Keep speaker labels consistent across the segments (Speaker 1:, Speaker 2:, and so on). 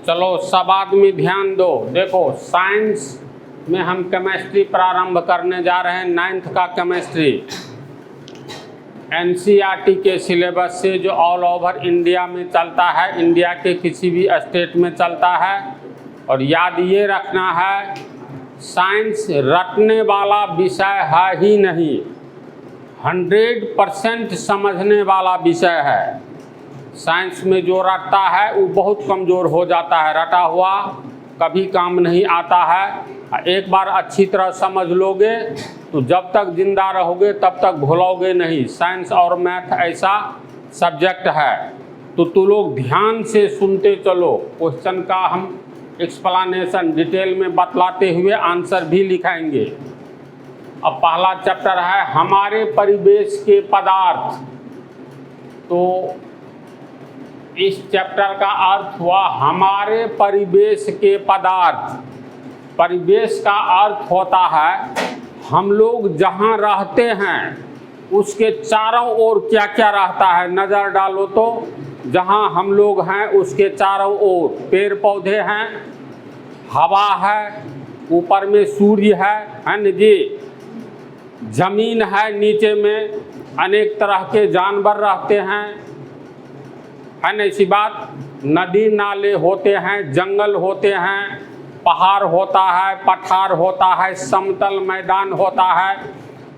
Speaker 1: चलो सब आदमी ध्यान दो। देखो साइंस में हम केमिस्ट्री प्रारंभ करने जा रहे हैं, 9th का केमिस्ट्री एनसीईआरटी के सिलेबस से, जो ऑल ओवर इंडिया में चलता है, इंडिया के किसी भी स्टेट में चलता है। और याद ये रखना है, साइंस रटने वाला विषय है ही नहीं, 100% समझने वाला विषय है। साइंस में जो रटता है वो बहुत कमज़ोर हो जाता है, रटा हुआ कभी काम नहीं आता है। एक बार अच्छी तरह समझ लोगे तो जब तक जिंदा रहोगे तब तक भूलोगे नहीं। साइंस और मैथ ऐसा सब्जेक्ट है, तो तुम लोग ध्यान से सुनते चलो। क्वेश्चन का हम एक्सप्लेनेशन डिटेल में बतलाते हुए आंसर भी लिखाएंगे। अब पहला चैप्टर है हमारे परिवेश के पदार्थ। तो इस चैप्टर का अर्थ हुआ हमारे परिवेश के पदार्थ। परिवेश का अर्थ होता है हम लोग जहाँ रहते हैं उसके चारों ओर क्या क्या रहता है। नज़र डालो तो जहाँ हम लोग हैं उसके चारों ओर पेड़ पौधे हैं, हवा है, ऊपर में सूर्य है न जी, जमीन है, नीचे में अनेक तरह के जानवर रहते हैं, है न ऐसी बात। नदी नाले होते हैं, जंगल होते हैं, पहाड़ होता है, पठार होता है, समतल मैदान होता है।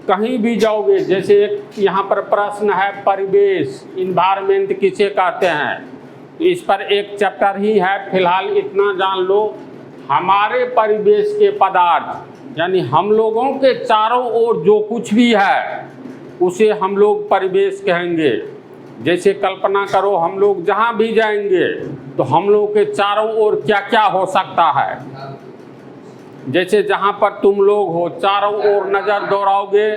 Speaker 1: कहीं भी जाओगे, जैसे एक यहाँ पर प्रश्न है परिवेश, इन्वायरमेंट किसे कहते हैं, तो इस पर एक चैप्टर ही है। फिलहाल इतना जान लो, हमारे परिवेश के पदार्थ यानी हम लोगों के चारों ओर जो कुछ भी है उसे हम लोग परिवेश कहेंगे। जैसे कल्पना करो हम लोग जहाँ भी जाएंगे तो हम लोग के चारों ओर क्या क्या हो सकता है। जैसे जहाँ पर तुम लोग हो, चारों ओर नज़र दौड़ाओगे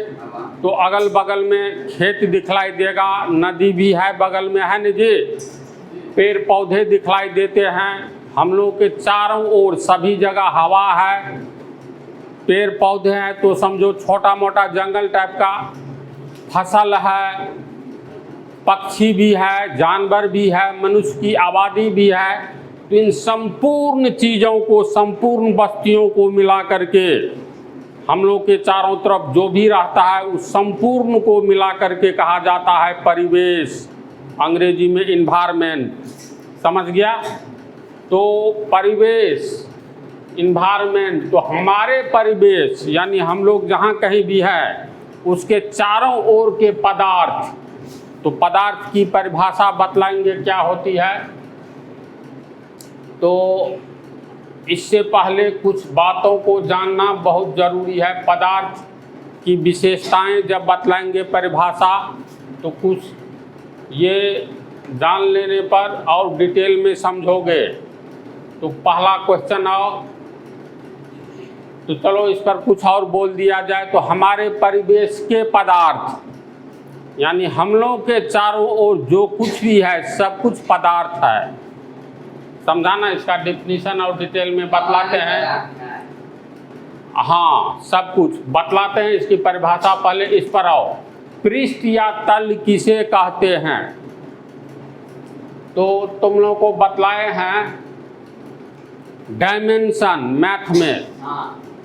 Speaker 1: तो अगल बगल में खेत दिखलाई देगा, नदी भी है बगल में, है न जी, पेड़ पौधे दिखलाई देते हैं। हम लोग के चारों ओर सभी जगह हवा है, पेड़ पौधे हैं, तो समझो छोटा मोटा जंगल टाइप का, फसल है, पक्षी भी है, जानवर भी है, मनुष्य की आबादी भी है। तो इन संपूर्ण चीज़ों को, संपूर्ण बस्तियों को मिला करके हम लोग के चारों तरफ जो भी रहता है उस संपूर्ण को मिला करके कहा जाता है परिवेश, अंग्रेजी में इन्वायरमेंट। समझ गया? तो परिवेश, इन्वायरमेंट, तो हमारे परिवेश यानी हम लोग जहाँ कहीं भी है उसके चारों ओर के पदार्थ। तो पदार्थ की परिभाषा बतलाएंगे क्या होती है। तो इससे पहले कुछ बातों को जानना बहुत ज़रूरी है। पदार्थ की विशेषताएं जब बतलाएंगे परिभाषा, तो कुछ ये जान लेने पर और डिटेल में समझोगे। तो पहला क्वेश्चन आओ, तो चलो इस पर कुछ और बोल दिया जाए। तो हमारे परिवेश के पदार्थ यानी हम लोग के चारों ओर जो कुछ भी है सब कुछ पदार्थ है। समझाना, इसका डिफिनीशन और डिटेल में बतलाते हैं। हाँ, सब कुछ बतलाते हैं, इसकी परिभाषा पहले इस पर आओ। पृष्ठ या तल किसे कहते हैं, तो तुम लोग को बतलाए हैं डायमेंशन। मैथ में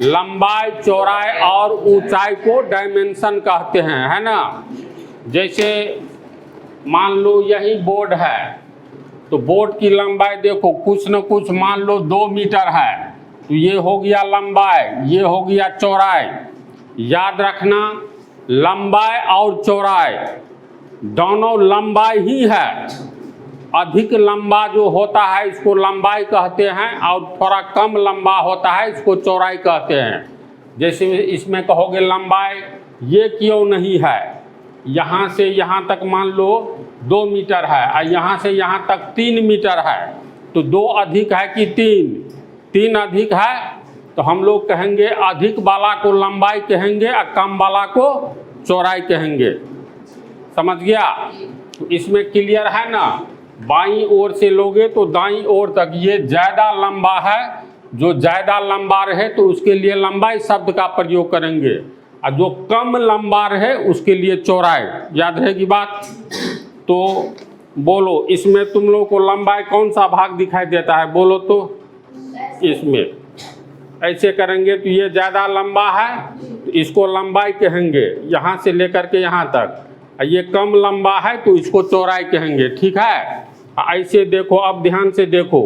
Speaker 1: लंबाई, चौड़ाई और ऊंचाई को डायमेंशन कहते हैं, है ना। जैसे मान लो यही बोर्ड है, तो बोर्ड की लंबाई देखो, कुछ न कुछ मान लो 2 मीटर है, तो ये हो गया लंबाई, ये हो गया चौड़ाई। याद रखना, लंबाई और चौड़ाई दोनों लंबाई ही है। अधिक लंबा जो होता है इसको लंबाई कहते हैं, और थोड़ा कम लंबा होता है इसको चौड़ाई कहते हैं। जैसे इसमें कहोगे लंबाई ये क्यों नहीं है, यहाँ से यहाँ तक मान लो 2 मीटर है और यहाँ से यहाँ तक 3 मीटर है, तो 2 अधिक है कि 3 अधिक है, तो हम लोग कहेंगे अधिक वाला को लंबाई कहेंगे और कम वाला को चौड़ाई कहेंगे। समझ गया? तो इसमें क्लियर है ना। बाईं ओर से लोगे तो दाईं ओर तक ये ज़्यादा लंबा है, जो ज़्यादा लंबा रहे तो उसके लिए लंबाई शब्द का प्रयोग करेंगे, और जो कम लंबा रहे उसके लिए चौड़ाई। याद रहेगी बात। तो बोलो इसमें तुम लोग को लंबाई कौन सा भाग दिखाई देता है, बोलो तो। इसमें ऐसे करेंगे तो ये ज़्यादा लंबा है तो इसको लंबाई कहेंगे, यहाँ से लेकर के यहाँ तक। ये कम लंबा है तो इसको चौड़ाई कहेंगे, ठीक है। ऐसे देखो, अब ध्यान से देखो,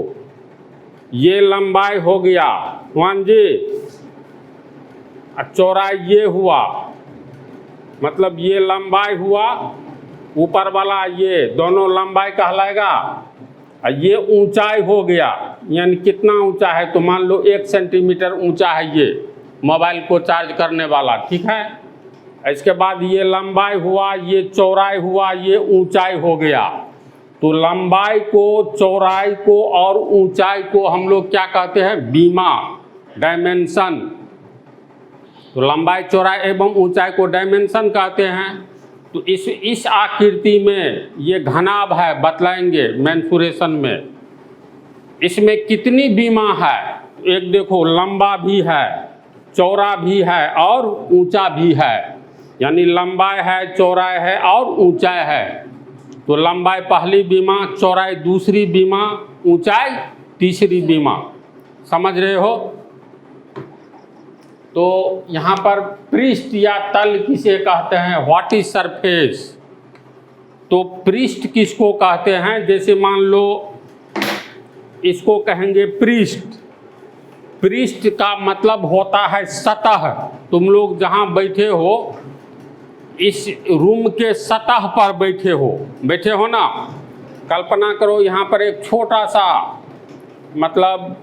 Speaker 1: ये लंबाई हो गया वन जी, चौड़ाई ये हुआ, मतलब ये लंबाई हुआ, ऊपर वाला ये दोनों लंबाई कहलाएगा। ये ऊंचाई हो गया, यानी कितना ऊंचा है तो मान लो 1 सेंटीमीटर ऊंचा है ये मोबाइल को चार्ज करने वाला, ठीक है। इसके बाद ये लंबाई हुआ, ये चौड़ाई हुआ, ये ऊंचाई हो गया। तो लंबाई को, चौड़ाई को और ऊंचाई को हम लोग क्या कहते हैं, बीमा, डायमेंशन। तो लंबाई, चौड़ाई एवं ऊंचाई को डायमेंशन कहते हैं। तो इस आकृति में ये घनाभ है, बतलाएंगे मेंसुरेशन में। इसमें कितनी बीमा है, एक देखो, लंबा भी है, चौड़ा भी है और ऊंचा भी है, यानी लंबाई है, चौड़ाई है और ऊंचाई है। तो लंबाई पहली बीमा, चौड़ाई दूसरी बीमा, ऊंचाई तीसरी बीमा, समझ रहे हो। तो यहाँ पर पृष्ठ या तल किसे कहते हैं, व्हाट इज सरफेस। तो पृष्ठ किसको कहते हैं, जैसे मान लो इसको कहेंगे पृष्ठ। पृष्ठ का मतलब होता है सतह। तुम लोग जहाँ बैठे हो, इस रूम के सतह पर बैठे हो ना। कल्पना करो यहाँ पर एक छोटा सा, मतलब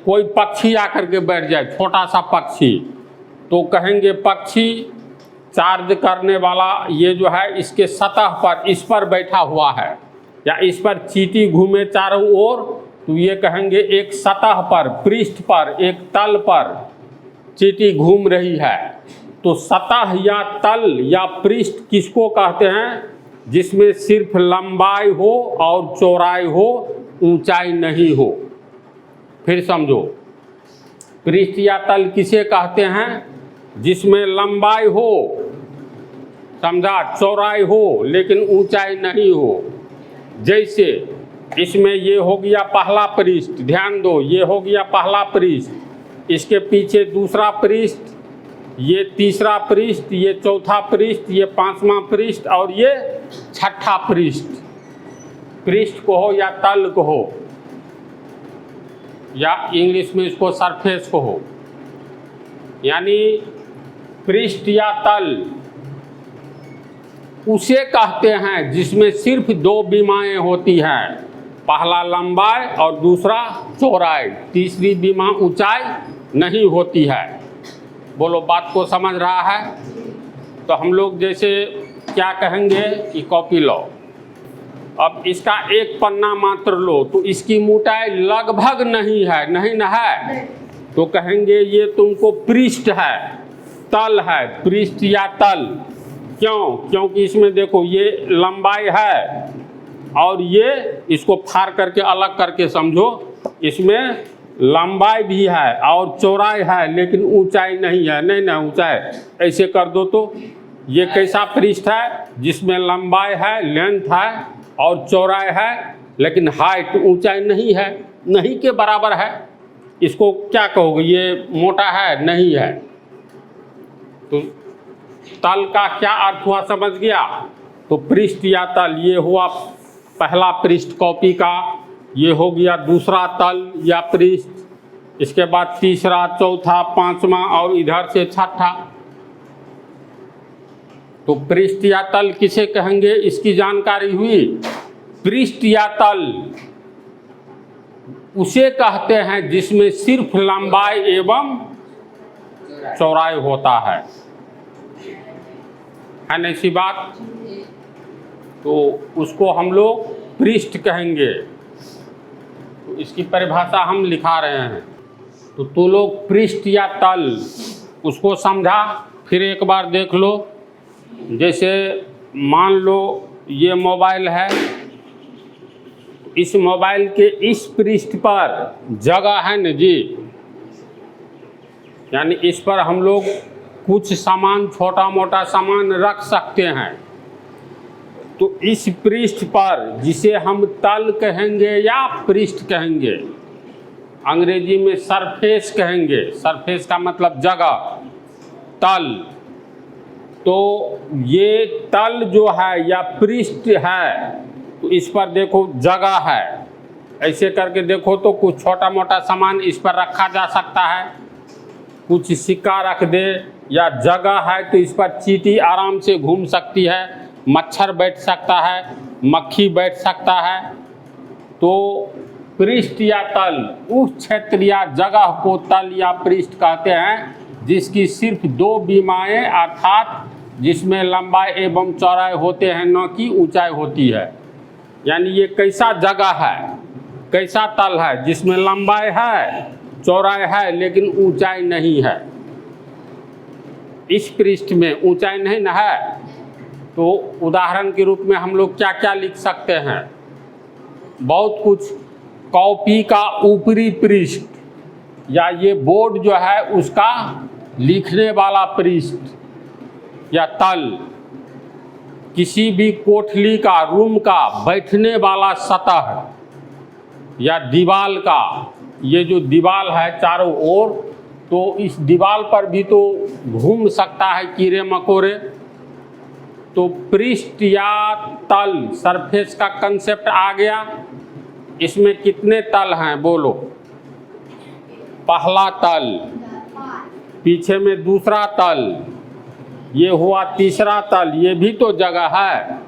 Speaker 1: कोई पक्षी आकर के बैठ जाए, छोटा सा पक्षी, तो कहेंगे पक्षी चार्ज करने वाला ये जो है इसके सतह पर, इस पर बैठा हुआ है, या इस पर चींटी घूमे चारों ओर, तो ये कहेंगे एक सतह पर, पृष्ठ पर, एक तल पर चींटी घूम रही है। तो सतह या तल या पृष्ठ किसको कहते हैं, जिसमें सिर्फ लंबाई हो और चौड़ाई हो, ऊंचाई नहीं हो। फिर समझो, पृष्ठ या तल किसे कहते हैं, जिसमें लंबाई हो, समझा, चौड़ाई हो लेकिन ऊंचाई नहीं हो। जैसे इसमें ये हो गया पहला पृष्ठ, ध्यान दो, ये हो गया पहला पृष्ठ, इसके पीछे दूसरा पृष्ठ, ये तीसरा पृष्ठ, ये चौथा पृष्ठ, ये पांचवा पृष्ठ और ये छठा पृष्ठ। पृष्ठ को हो या तल को हो, या इंग्लिश में इसको सरफेस को हो, यानी पृष्ठ या तल उसे कहते हैं जिसमें सिर्फ दो बीमाएं होती हैं, पहला लंबाई और दूसरा चौड़ाई, तीसरी बीमा ऊंचाई नहीं होती है। बोलो बात को समझ रहा है। तो हम लोग जैसे क्या कहेंगे कि कॉपी लो, अब इसका एक पन्ना मात्र लो, तो इसकी मोटाई लगभग नहीं है, नहीं न है, तो कहेंगे ये तुमको पृष्ठ है, तल है, पृष्ठ या तल। क्यों, क्योंकि इसमें देखो ये लंबाई है और ये, इसको फाड़ करके अलग करके समझो, इसमें लंबाई भी है और चौड़ाई है लेकिन ऊंचाई नहीं है, नहीं ना ऊंचाई, ऐसे कर दो तो ये कैसा पृष्ठ है, जिसमें लंबाई है, लेंथ है और चौड़ाई है, लेकिन हाइट, ऊंचाई नहीं है, नहीं के बराबर है। इसको क्या कहोगे, ये मोटा है, नहीं है। तो तल का क्या अर्थ हुआ, समझ गया। तो पृष्ठ या तल, ये हुआ पहला पृष्ठ कॉपी का, ये हो गया दूसरा तल या पृष्ठ, इसके बाद तीसरा, चौथा, पांचवा और इधर से छठा। तो पृष्ठ या तल किसे कहेंगे, इसकी जानकारी हुई। पृष्ठ या तल उसे कहते हैं जिसमें सिर्फ लंबाई एवं चौड़ाई होता है ना, ऐसी बात। तो उसको हम लोग पृष्ठ कहेंगे। तो इसकी परिभाषा हम लिखा रहे हैं। तो तू लोग पृष्ठ या तल उसको समझा, फिर एक बार देख लो। जैसे मान लो ये मोबाइल है, इस मोबाइल के इस पृष्ठ पर जगह है न जी, यानी इस पर हम लोग कुछ सामान, छोटा मोटा सामान रख सकते हैं। तो इस पृष्ठ पर, जिसे हम तल कहेंगे या पृष्ठ कहेंगे, अंग्रेजी में सरफेस कहेंगे, सरफेस का मतलब जगह, तल, तो ये तल जो है या पृष्ठ है, तो इस पर देखो जगह है, ऐसे करके देखो तो कुछ छोटा मोटा सामान इस पर रखा जा सकता है, कुछ सिक्का रख दे, या जगह है तो इस पर चींटी आराम से घूम सकती है, मच्छर बैठ सकता है, मक्खी बैठ सकता है। तो पृष्ठ या तल, उस क्षेत्र या जगह को तल या पृष्ठ कहते हैं जिसकी सिर्फ दो बीमाएँ अर्थात जिसमें लंबाई एवं चौड़ाई होते हैं, न कि ऊंचाई होती है। यानी ये कैसा जगह है, कैसा तल है जिसमें लंबाई है, चौड़ाई है, लेकिन ऊंचाई नहीं है। इस पृष्ठ में ऊंचाई नहीं न है, तो उदाहरण के रूप में हम लोग क्या क्या लिख सकते हैं, बहुत कुछ। कॉपी का ऊपरी पृष्ठ या ये बोर्ड जो है उसका लिखने वाला पृष्ठ या तल, किसी भी कोठली का, रूम का बैठने वाला सतह या दीवाल का, ये जो दीवाल है चारों ओर, तो इस दीवाल पर भी तो घूम सकता है कीड़े मकोड़े। तो पृष्ठ या तल, सरफेस का कंसेप्ट आ गया। इसमें कितने तल हैं बोलो? पहला तल, पीछे में दूसरा तल, ये हुआ तीसरा तल, ये भी तो जगह है,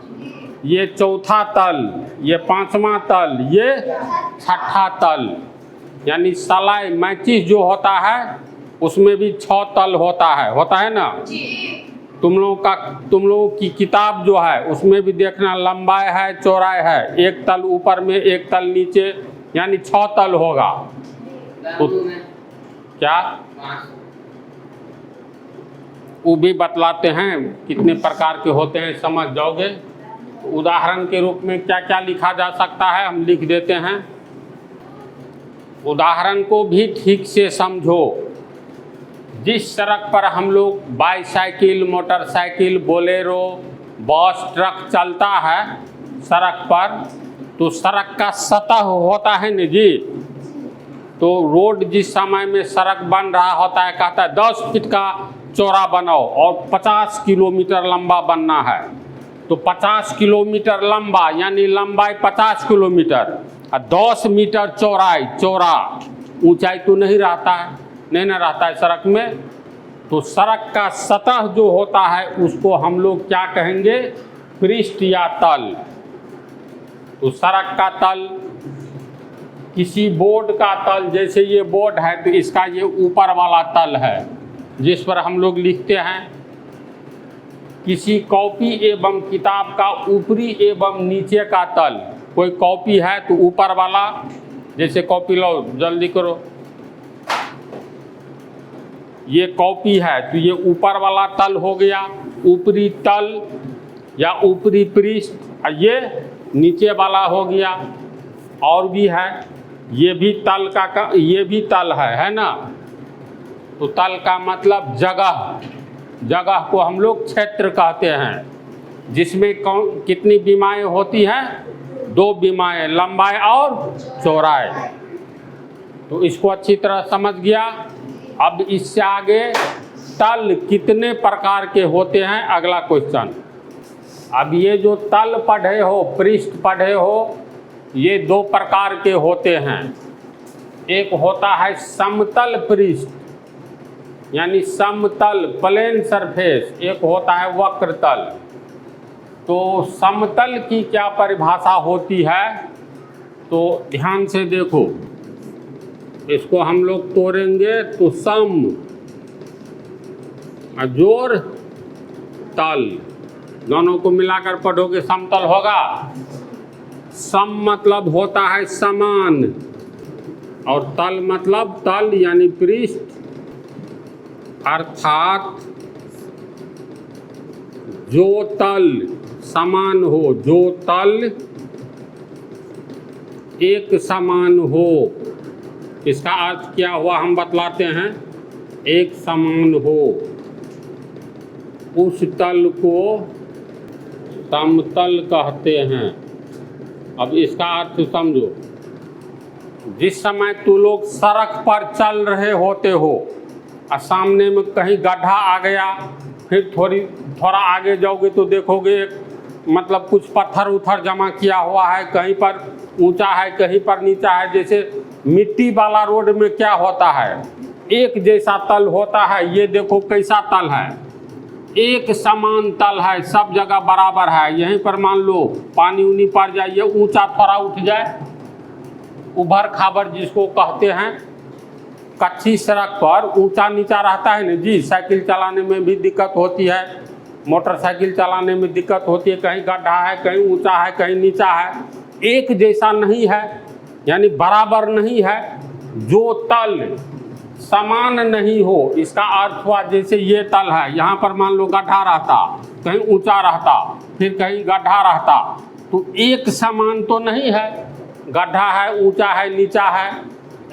Speaker 1: ये चौथा तल, ये पांचवा तल, ये छठा तल। यानी सलाई मैचिस जो होता है उसमें भी 6 तल होता है ना? तुम लोगों की किताब जो है उसमें भी देखना लंबाई है, चौड़ाई है, एक तल ऊपर में एक तल नीचे, यानी 6 तल होगा। तो क्या वो भी बतलाते हैं कितने प्रकार के होते हैं, समझ जाओगे। उदाहरण के रूप में क्या क्या लिखा जा सकता है हम लिख देते हैं। उदाहरण को भी ठीक से समझो। जिस सड़क पर हम लोग बाईसाइकिल, मोटरसाइकिल, बोलेरो, बस, ट्रक चलता है सड़क पर, तो सड़क का सतह होता है न जी। तो रोड जिस समय में सड़क बन रहा होता है, कहता है 10 फीट का चौड़ा बनाओ और 50 किलोमीटर लंबा बनना है। तो 50 किलोमीटर लंबा यानी लंबाई 50 किलोमीटर और 10 मीटर चौड़ा, ऊंचाई तो नहीं रहता है, नहीं ना रहता है सड़क में। तो सड़क का सतह जो होता है उसको हम लोग क्या कहेंगे? पृष्ठ या तल। तो सड़क का तल, किसी बोर्ड का तल, जैसे ये बोर्ड है तो इसका ये ऊपर वाला तल है जिस पर हम लोग लिखते हैं। किसी कॉपी एवं किताब का ऊपरी एवं नीचे का तल, कोई कॉपी है तो ऊपर वाला, जैसे कॉपी लो जल्दी करो, ये कॉपी है तो ये ऊपर वाला तल हो गया, ऊपरी तल या ऊपरी पृष्ठ, और ये नीचे वाला हो गया। और भी है, ये भी तल का ये भी तल है ना? तो तल का मतलब जगह, जगह को हम लोग क्षेत्र कहते हैं, जिसमें कितनी बीमाएँ होती हैं? 2 बीमाएँ, लंबाई और चौड़ाई। तो इसको अच्छी तरह समझ गया। अब इससे आगे तल कितने प्रकार के होते हैं, अगला क्वेश्चन। अब ये जो तल पढ़े हो, पृष्ठ पढ़े हो, ये 2 प्रकार के होते हैं। एक होता है समतल पृष्ठ यानी समतल, प्लेन सरफेस, एक होता है वक्र तल। तो समतल की क्या परिभाषा होती है, तो ध्यान से देखो, इसको हम लोग तोड़ेंगे तो सम जोड़ तल, दोनों को मिलाकर पढ़ोगे समतल होगा। सम मतलब होता है समान, और तल मतलब तल यानी पृष्ठ, अर्थात जो तल समान हो, जो तल एक समान हो। इसका अर्थ क्या हुआ हम बतलाते हैं। एक समान हो, उस तल को समतल कहते हैं। अब इसका अर्थ समझो। जिस समय तू लोग सड़क पर चल रहे होते हो और सामने में कहीं गड्ढा आ गया, फिर थोड़ा आगे जाओगे तो देखोगे मतलब कुछ पत्थर उथर जमा किया हुआ है, कहीं पर ऊंचा है कहीं पर नीचा है। जैसे मिट्टी वाला रोड में क्या होता है, एक जैसा तल होता है। ये देखो कैसा तल है, एक समान तल है, सब जगह बराबर है। यहीं पर मान लो पानी उनी पड़ जाए, ये ऊंचा थोड़ा उठ जाए, उभर खाबर जिसको कहते हैं। कच्ची सड़क पर ऊंचा नीचा रहता है ना जी। साइकिल चलाने में भी दिक्कत होती है, मोटरसाइकिल चलाने में दिक्कत होती है। कहीं गड्ढा है, कहीं ऊंचा है, कहीं नीचा है, एक जैसा नहीं है, यानी बराबर नहीं है। जो तल समान नहीं हो, इसका अर्थ हुआ जैसे ये तल है, यहाँ पर मान लो गड्ढा रहता, कहीं ऊंचा रहता, फिर कहीं गड्ढा रहता, तो एक समान तो नहीं है। गड्ढा है, ऊंचा है, नीचा है।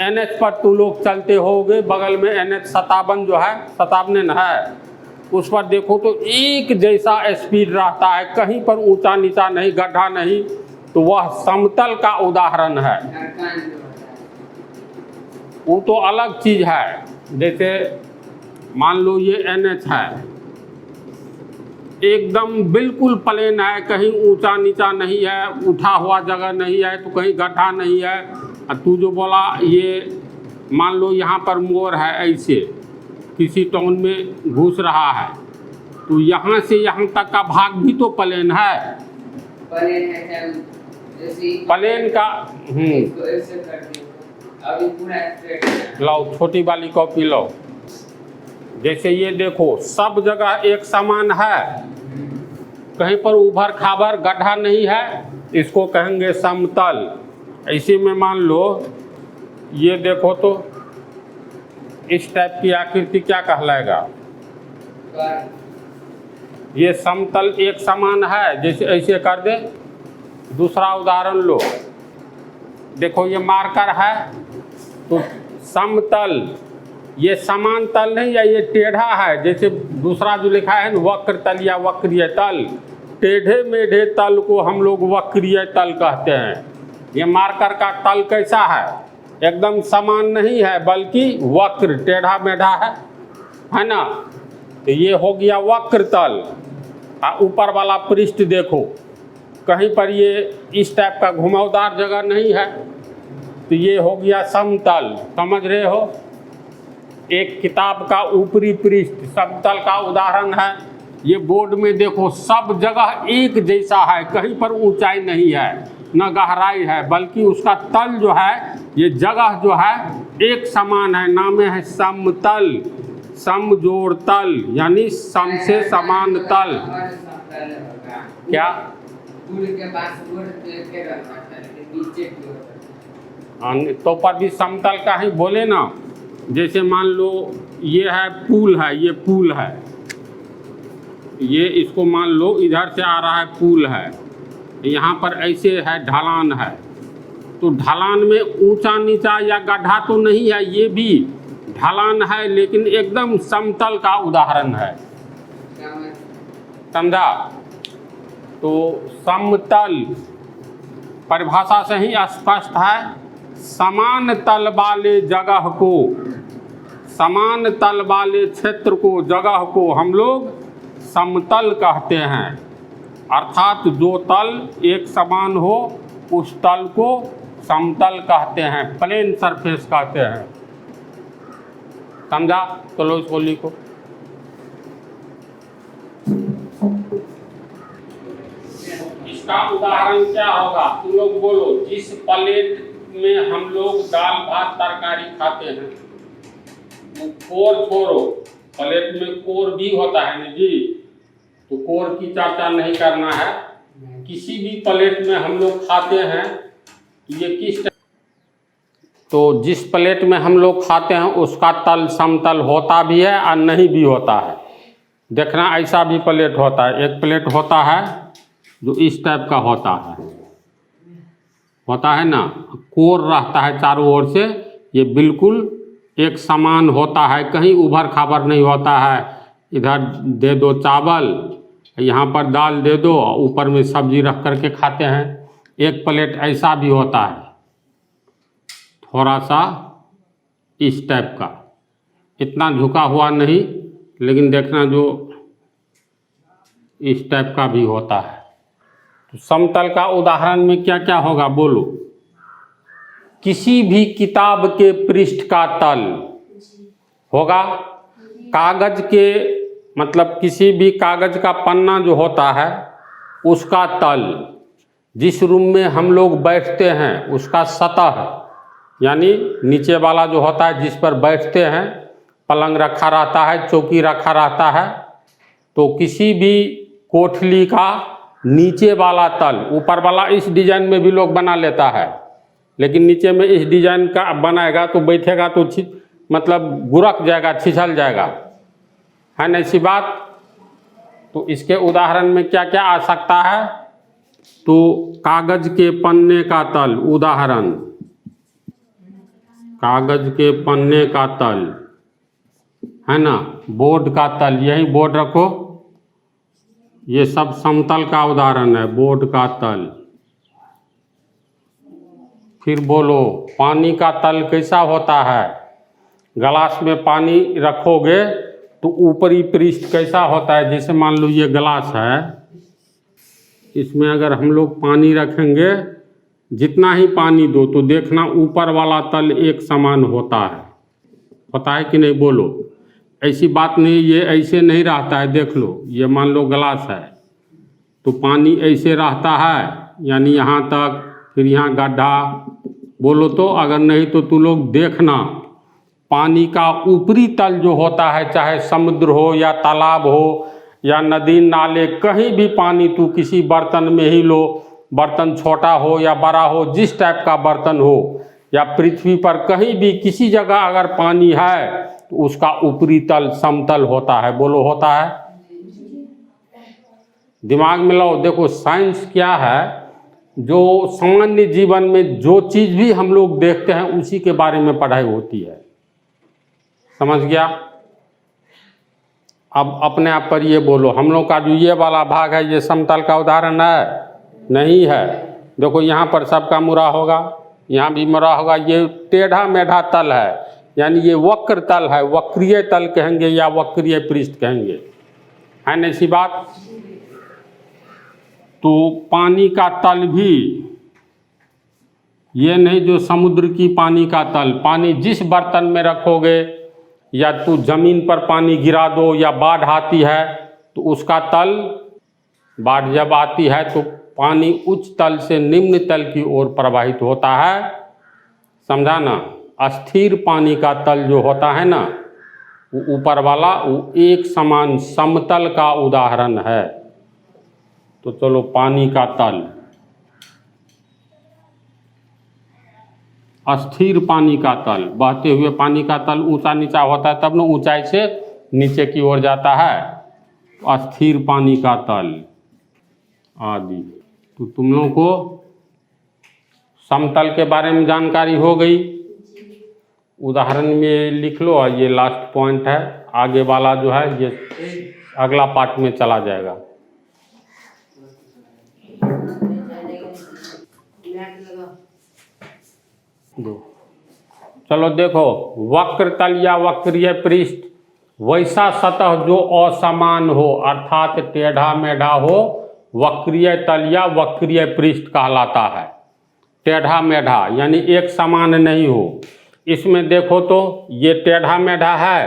Speaker 1: NH पर तू लोग चलते होगे, बगल में NH 57 जो है, 57 है, उस पर देखो तो एक जैसा स्पीड रहता है, कहीं पर ऊंचा नीचा नहीं, गड्ढा नहीं। तो वह समतल का उदाहरण है। वो तो अलग चीज है। जैसे मान लो ये NH है, एकदम बिल्कुल प्लेन है, कहीं ऊंचा नीचा नहीं है, उठा हुआ जगह नहीं है, तो कहीं गड्ढा नहीं है। और तू जो बोला ये मान लो यहाँ पर मोड़ है, ऐसे किसी टाउन में घुस रहा है, तो यहाँ से यहाँ तक का भाग भी तो प्लेन है। प्लेन का लो छोटी वाली कॉपी लो। जैसे ये देखो सब जगह एक समान है, कहीं पर उभर खाबर गड्ढा नहीं है, इसको कहेंगे समतल। इसी में मान लो ये देखो तो इस टाइप की आकृति क्या कहलाएगा, ये समतल एक समान है। जैसे ऐसे कर दे। दूसरा उदाहरण लो, देखो ये मार्कर है, तो समतल, ये समान तल नहीं है, ये टेढ़ा है। जैसे दूसरा जो लिखा है वक्र तल या वक्रीय तल, टेढ़े मेढ़े तल को हम लोग वक्रीय तल कहते हैं। ये मार्कर का तल कैसा है, एकदम समान नहीं है, बल्कि वक्र टेढ़ा मेढ़ा है ना। तो ये हो गया वक्र तल। ऊपर वाला पृष्ठ देखो, कहीं पर ये इस टाइप का घुमावदार जगह नहीं है, तो ये हो गया समतल। समझ रहे हो। एक किताब का ऊपरी पृष्ठ समतल का उदाहरण है। ये बोर्ड में देखो सब जगह एक जैसा है, कहीं पर ऊंचाई नहीं है न गहराई है, बल्कि उसका तल जो है, ये जगह जो है एक समान है। नाम है समतल, समजोड़ तल, यानी सम से समान तल। क्या तो पर भी समतल का ही बोले ना। जैसे मान लो ये है पुल है, ये पुल है, ये इसको मान लो इधर से आ रहा है पुल है, यहाँ पर ऐसे है ढलान है, तो ढलान में ऊंचा नीचा या गड्ढा तो नहीं है, ये भी ढलान है, लेकिन एकदम समतल का उदाहरण है। समझा। तो समतल परिभाषा से ही स्पष्ट है, समान तल वाले जगह को, समान तल वाले क्षेत्र को, जगह को हम लोग समतल कहते हैं। अर्थात जो तल एक समान हो उस तल को समतल कहते हैं, प्लेन सरफेस कहते हैं। समझा। चलो इसको लिखो। इसका उदाहरण क्या होगा, तुम लोग बोलो। जिस प्लेट में हम लोग दाल भात तरकारी खाते हैं, वो कोर छोड़ो, प्लेट में कोर भी होता है ना जी, तो कोर की चर्चा नहीं करना है। किसी भी प्लेट में हम लोग खाते हैं, ये किस, तो जिस प्लेट में हम लोग खाते हैं उसका तल समतल होता भी है और नहीं भी होता है। देखना ऐसा भी प्लेट होता है, एक प्लेट होता है जो इस टाइप का होता है ना, कोर रहता है चारों ओर से, ये बिल्कुल एक समान होता है, कहीं उभर खाबर नहीं होता है। इधर दे दो चावल, यहाँ पर दाल दे दो, ऊपर में सब्जी रख करके खाते हैं। एक प्लेट ऐसा भी होता है, थोड़ा सा इस टाइप का, इतना झुका हुआ नहीं, लेकिन देखना जो इस टाइप का भी होता है। तो समतल का उदाहरण में क्या क्या होगा बोलो? किसी भी किताब के पृष्ठ का तल होगा, कागज के मतलब किसी भी कागज का पन्ना जो होता है उसका तल, जिस रूम में हम लोग बैठते हैं उसका सतह, यानी नीचे वाला जो होता है जिस पर बैठते हैं, पलंग रखा रहता है, चौकी रखा रहता है, तो किसी भी कोठली का नीचे वाला तल, ऊपर वाला इस डिजाइन में भी लोग बना लेता है, लेकिन नीचे में इस डिजाइन का बनाएगा तो बैठेगा तो मतलब गुरक जाएगा, छिछल जाएगा, है ना ऐसी बात। तो इसके उदाहरण में क्या क्या आ सकता है? तो कागज के पन्ने का तल, उदाहरण कागज के पन्ने का तल, है ना, बोर्ड का तल, यही बोर्ड रखो, ये सब समतल का उदाहरण है, बोर्ड का तल। फिर बोलो पानी का तल कैसा होता है? गिलास में पानी रखोगे तो ऊपरी पृष्ठ कैसा होता है? जैसे मान लो ये गिलास है, इसमें अगर हम लोग पानी रखेंगे, जितना ही पानी दो तो देखना ऊपर वाला तल एक समान होता है कि नहीं बोलो? ऐसी बात नहीं, ये ऐसे नहीं रहता है। देख लो, ये मान लो गिलास है तो पानी ऐसे रहता है, यानी यहाँ तक, फिर यहाँ गड्ढा, बोलो तो अगर नहीं तो तू लोग देखना, पानी का ऊपरी तल जो होता है, चाहे समुद्र हो या तालाब हो या नदी नाले, कहीं भी पानी तू किसी बर्तन में ही लो, बर्तन छोटा हो या बड़ा हो, जिस टाइप का बर्तन हो, या पृथ्वी पर कहीं भी किसी जगह अगर पानी है तो उसका ऊपरी तल समतल होता है। बोलो होता है? दिमाग में लो। देखो साइंस क्या है, जो सामान्य जीवन में जो चीज़ भी हम लोग देखते हैं उसी के बारे में पढ़ाई होती है, समझ गया? अब अपने आप पर ये बोलो, हम लोग का जो ये वाला भाग है ये समतल का उदाहरण है? नहीं है। देखो यहाँ पर सबका मुड़ा होगा, यहाँ भी मुड़ा होगा, ये टेढ़ा मेढ़ा तल है, यानी ये वक्र तल है, वक्रीय तल कहेंगे या वक्रीय पृष्ठ कहेंगे, है ना ऐसी बात। तो पानी का तल भी ये नहीं जो समुद्र की पानी का तल, पानी जिस बर्तन में रखोगे, या तू जमीन पर पानी गिरा दो, या बाढ़ आती है तो उसका तल, बाढ़ जब आती है तो पानी उच्च तल से निम्न तल की ओर प्रवाहित होता है, समझा ना। अस्थिर पानी का तल जो होता है ना, वो ऊपर वाला, वो एक समान समतल का उदाहरण है। तो चलो पानी का तल, अस्थिर पानी का तल, बहते हुए पानी का तल ऊंचा नीचा होता है तब ना ऊंचाई से नीचे की ओर जाता है, अस्थिर पानी का तल आदि। तो तुम लोगों को समतल के बारे में जानकारी हो गई, उदाहरण में लिख लो, और ये लास्ट पॉइंट है, आगे वाला जो है ये अगला पार्ट में चला जाएगा। चलो देखो, वक्र तल या वक्रीय पृष्ठ, वैसा सतह जो असमान हो, अर्थात टेढ़ा मेढ़ा हो, वक्रीय तल या वक्रीय पृष्ठ कहलाता है। टेढ़ा मेढ़ा यानी एक समान नहीं हो। इसमें देखो तो ये टेढ़ा मेढ़ा है,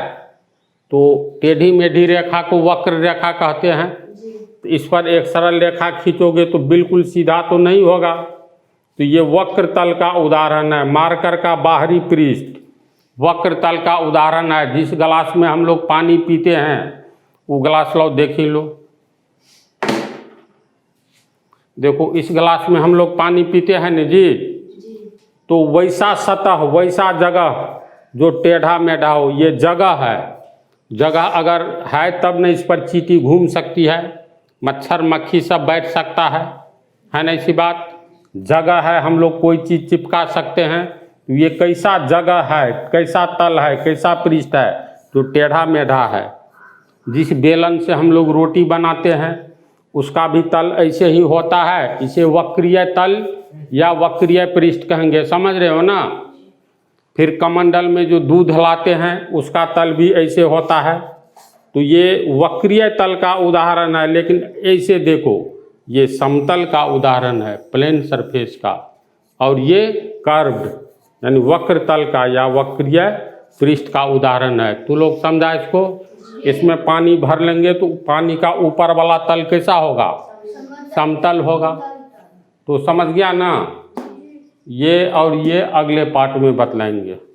Speaker 1: तो टेढ़ी मेढ़ी रेखा को वक्र रेखा कहते हैं। तो इस पर एक सरल रेखा खींचोगे तो बिल्कुल सीधा तो नहीं होगा, तो ये वक्र तल का उदाहरण है। मार्कर का बाहरी पृष्ठ वक्र तल का उदाहरण है। जिस गिलास में हम लोग पानी पीते हैं वो गिलास लो, देख ही लो, देखो इस गिलास में हम लोग पानी पीते हैं न जी, तो वैसा सतह, वैसा जगह जो टेढ़ा मेढ़ा हो, ये जगह है। जगह अगर है तब न इस पर चींटी घूम सकती है, मच्छर मक्खी सब बैठ सकता है ना ऐसी बात। जगह है, हम लोग कोई चीज़ चिपका सकते हैं। तो ये कैसा जगह है, कैसा तल है, कैसा पृष्ठ है, जो टेढ़ा मेढ़ा है। जिस बेलन से हम लोग रोटी बनाते हैं उसका भी तल ऐसे ही होता है। इसे वक्रीय तल या वक्रीय पृष्ठ कहेंगे, समझ रहे हो ना। फिर कमंडल में जो दूध लाते हैं उसका तल भी ऐसे होता है। तो ये वक्रीय तल का उदाहरण है, लेकिन ऐसे देखो ये समतल का उदाहरण है, प्लेन सरफेस का, और ये कर्व्ड यानी वक्र तल का या वक्रीय पृष्ठ का उदाहरण है। तो लोग समझा इसको। इसमें पानी भर लेंगे तो पानी का ऊपर वाला तल कैसा होगा? समतल होगा। तो समझ गया ना। ये और ये अगले पार्ट में बतलाएंगे।